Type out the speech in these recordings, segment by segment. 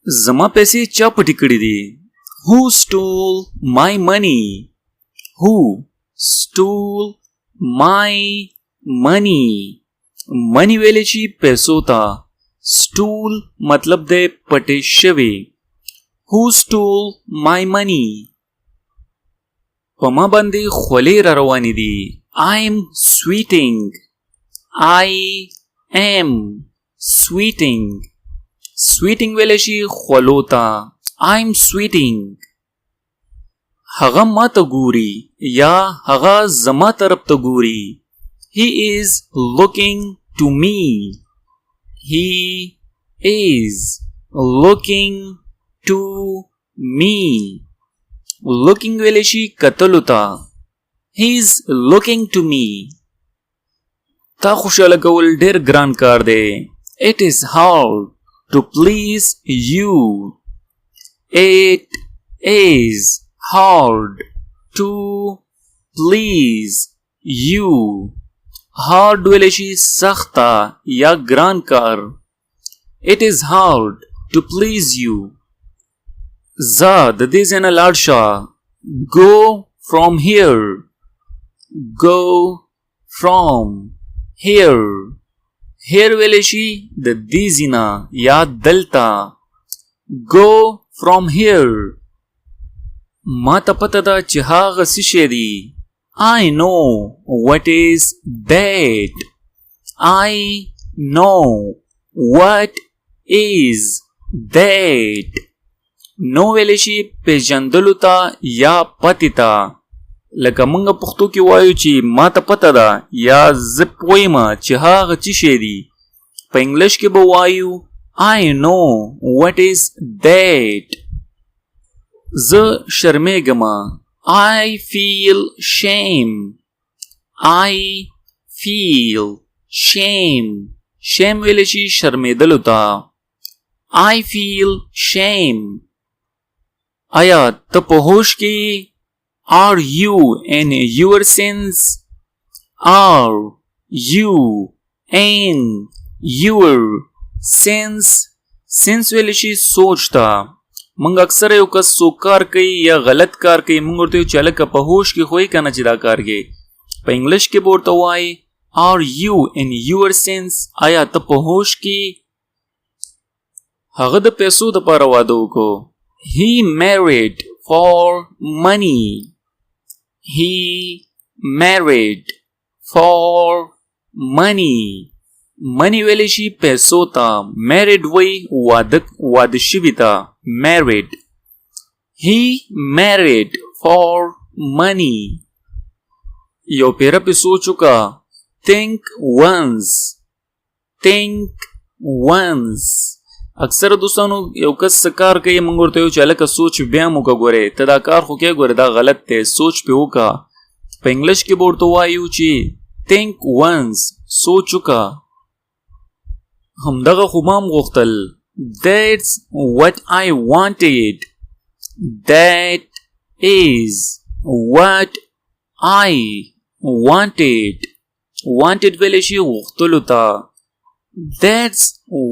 زما پیسې چا پټې کړې دي؟ Who stole my money? Who stole my money? money ویلې شي پیسو ته. stole مطلب دی پټې شوی. Who stole my money? په ما باندې خولې را روانې دي. I'm sweating. I am sweating. sweating ویلې شي خولو ته. I'm sweating. هغه ما ته ګوري یا هغه زما طرف ته ګوري. He is looking to me. He is looking to me. looking ویلې شي کتلو ته. He is looking to me. تا خوشاله کول ډېر ګران کار دی. It is hard to please you. It is hard to please you. hard ویلې شي سخته یا ګران کار. It is hard to please you. زه د دې ځای نه لاړ شه. Go from here. Go from here. here ویلې شي د دې ځای نه یا دلته. Go from here. ما ته پته ده چې هغه څه شی دی. I know what is that. I know what is that. نو ویلې شي پیژندلو ته یا پتی ته. لکه موږ پښتو کې وایو چې ما ته پته ده یا زه پوهیم چې هغه څه شی دی. په انګلیش کې به وایو I know what is that. زه شرمېږم. I feel shame. I feel shame. shame ویلې شي شرمېدلو ته. I feel shame. آیا ته په هوښ کې؟ Are you in your sins? Are you in your sins? sins ویلې شي سوچ ته. منګ اکثر یو کس څوک کار کوي یا غلط کار کوي موږ ورته وایو چې هلکه په هوښ کې خو یې که نه چې دا کار کوي. په انګلیش کې به ورته وایي Are you in your sins? آیا ته په هوښ کې؟ هغه د پیسو دپاره واده وکړو. He married for money. He married for money. money ویلې شي پیسو ته. married وی واده شوي ته. married. He married for money. یو پیره پې سوچ وکړه. think once. think once. اکثر دوستانو یو کس څه کار کوي موږ ورته وایو چې هلکه سوچ بیا هم وکړه. ګورې ته دا کار خو کوې ګورې دا غلط دی سوچ پې وکړه. په انګلیش کې به ورته وایو چې think once. سوچ وکړه. همدغه خو ما هم غوښتل. That's what I wanted. That is what I wanted. wanted ویلې شي غوښتلو ته. That's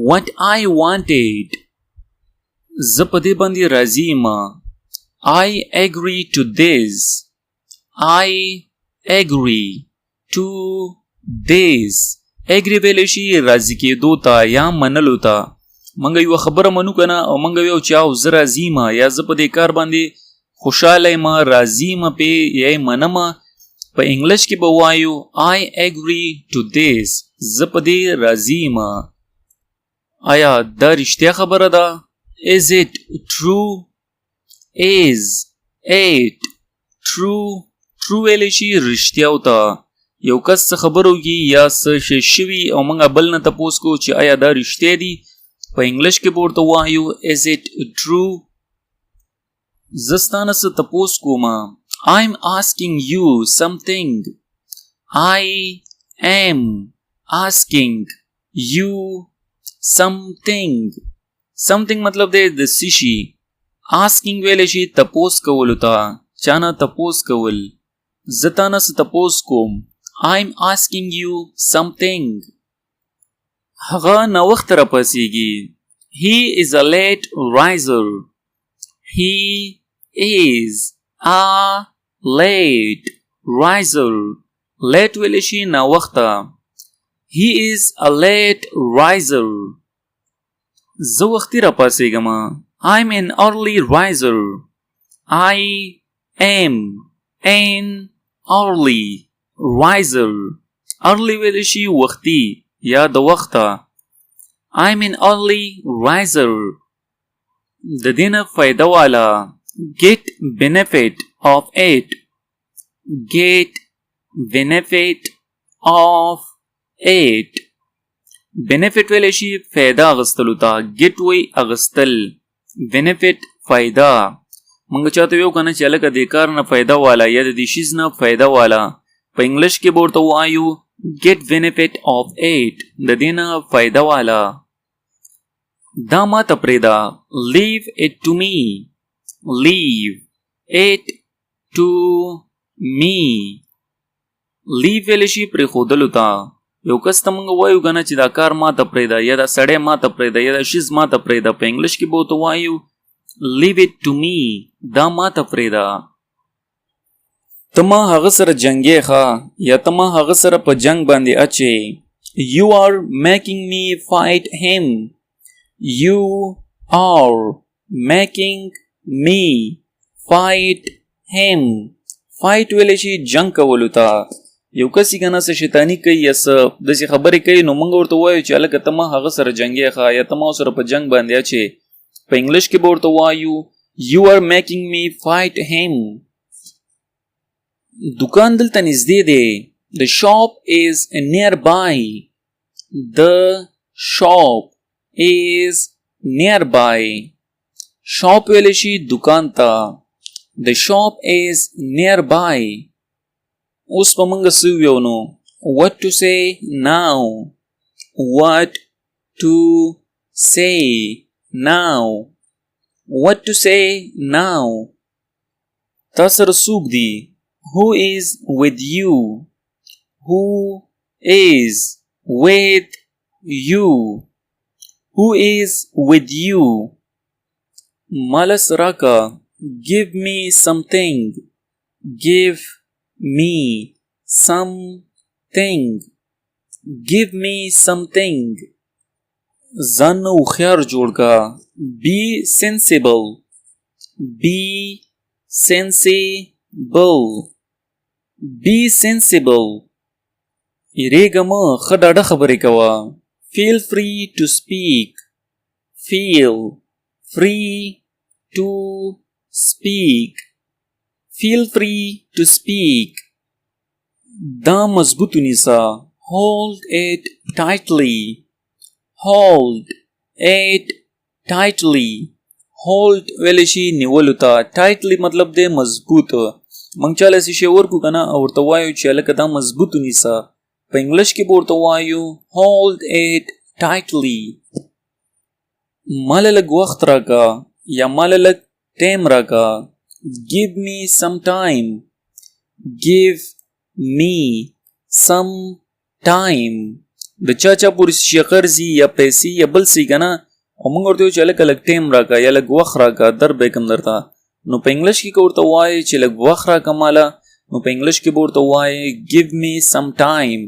what I wanted. زه په دې باندې راضي یم. I agree to this. I agree to this. agree ویلې شي راضي کېدو ته یا منلو ته. منګه یو خبره منو کنه او منګه ویو چې او زه راضي یم یا زه په دې کار باندې خوشحاله یم راضي یم پې یا یې منم. په انګلیش کې به وایو I agree to this. زه په دې راضي یم. آیا دا رښتیا خبره ده؟ Is it true? Is it true? true ویلې شي رښتیاو ته. یو کس څه خبره وکړي یا څه شی شوي او موږ بل نه تپوس کوو چې آیا دا رښتیا دي. په انګلیش کې به ورته وایو Is it true? زه ستا نه څه تپوس کوم. I'm asking you something. I am asking you something. something مطلب دی د څه شي. asking ویلې شي تپوس کولو ته. چا نه تپوس کول. زه تا نه څه تپوس کوم. I'm asking you something. هغه نوښت را پسیږي. He is a late riser. He is a late riser. Late ویلی شي ناوخته. He is a late riser. زه وختي را پاسېږم. I'm an early riser. I am an early riser. early ویلی شي وختي یا د وخته. I'm an early riser. د دینه فایده والا. Get benefit of it. Get benefit of it. benefit ویلی شي فایده اغستلو ته. get وی اغستل. benefit فایده. منګه چاته یو کنه چې لکه د کار نه فایده والا یا د دې شیز نه فایده والا په انګلیش کې ورته وایو get benefit of it. د دې نه فایده والا. دا ماته پرېږده. leave it to me. leave it to me. leave ویلی شي پرېښودلو ته. یو کس ته موږ وایو کنه چې دا کار ماته پرېږده یا دا سړی ماته پرېږده یا دا شیز ماته پرېږده په انګلیش کې به ورته وایو leave it to me. دا ماته پرېږده. ته ما هغه سره جنګې ښه یا ته ما هغه سره په جنګ باندې اچې. You are making me fight him. You are making me fight him. fight ویلی شي جنګ کولو ته. یو کس یې کنه څه شیطاني کوي یا څه داسې خبرې کوي نو موږ ورته وایو چې هلکه ته ما هغه سره جنګې ښه یا ته ما سره په جنګ باندې اچې. په انګلیش کې به ورته وایو You are making me fight him. دکان دلته نږدې دی. The shop is nearby. The shop is nearby. shop ویلی شي دکان ته. The shop is nearby. اوس په موږ څه ویو نو what to say now. what to say now. what to say now. تا سره څوک دی. who is with you. who is with you. who is with you. مالس راکا. give me something. give me something. give me something. ځان نه هوښیار جوړ کا. be sensible. be sensible. be sensible. یریږه مه ښه ډاډه خبرې کوه. feel free to speak. feel free to speak. feel free to speak. دا مضبوط ونیسه. hold it tightly. hold it tightly. hold ویلی شي نیولو ته. tightly مطلب دی مضبوط. موږ چاله څه شی ورکو کنه او ورته وایو چې هلکه دا مضبوط ونیسه. په انګلیش کې به ورته وایو hold it tightly. ماله لږ وخت راکا یا ماله لږ ټایم راکا. give me some time. give me some time. د چا پورې شي قرضي یا پیسې یا بل څه کنه او موږ ورته وایو چې هلکه لږ ټایم راکا یا لږ وخت راکا در به یې کوم درته. نو په انګلیش کې که ورته وایې چې لږ وخت راکه ماله نو په انګلیش کې به ورته وایې give me some time.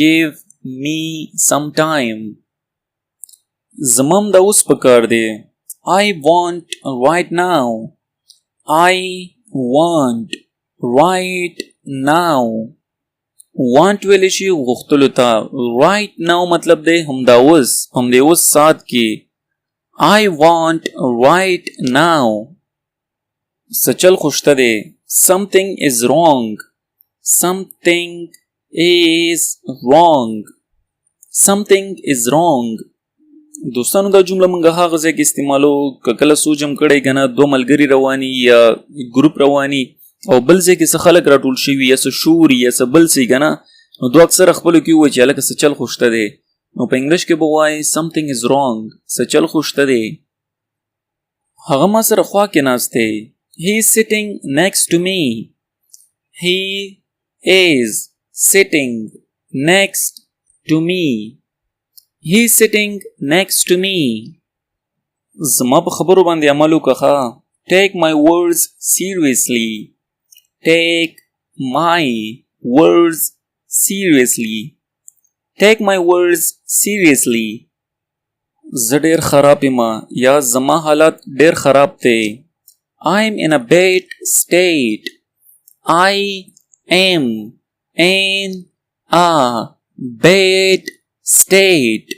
give me some time. زمام دا اوس پکار دی. I want right now. I want right now. want ویلی شي غوښتلو ته. right now مطلب دی همدا اوس همدې اوس ساعت کې. I want right now. سچل خوشته دی. something is wrong. something is wrong. something is wrong. دوستانو دا جمله موږ هغه ځای کې استعمالو که کله سوچ هم کړی که نه دوه ملګري رواني یا ګروپ رواني او بل ځای کې څه خلک راټول شوي یا څه شور یا څه بل څه که نه نو دوه اکثره خپلو کې ووایي چې هلکه څه چل خوشته دی. نو په انګلیش کې به وایي something is wrong. څه چل خوشته دی. هغه ما سره خوا کې ناست دی. he is sitting next to me. he is sitting next to me. he is sitting next to me. زما په خبرو باندې عمل وکړه. Take my words seriously. Take my words seriously. Take my words seriously. زه ډیر خراب یم یا زما حالت ډیر خراب دی. I'm in a bad state. I am in a bad state.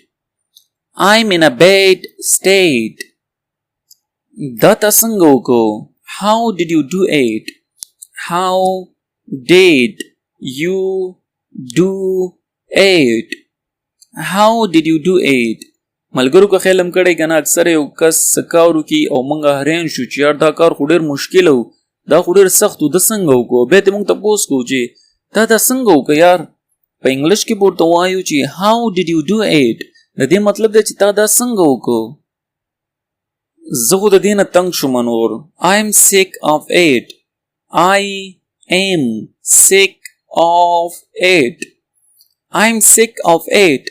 I'm in a bad state. دا تا څنګه وکړو؟ How did you do it? How did you do it? How did you do it? ملګرو که خیال هم کړی که نه اکثر یو کس څه کار وکړي او موږ حیران شو چې یار دا کار خو ډېر مشکل و، دا خو ډېر سخت و، ده څنګه وکړو؟ بیا ترې موږ تپوس کوو چې دا څنګه وکړه یار. په انګلیش کې به ورته وایو چې how did you do it. د دې مطلب دی چې تا دا څنګه وکړو. زه خو د دې نه تنګ شوم نور. I am sick of it. I am sick of it. I am sick of it.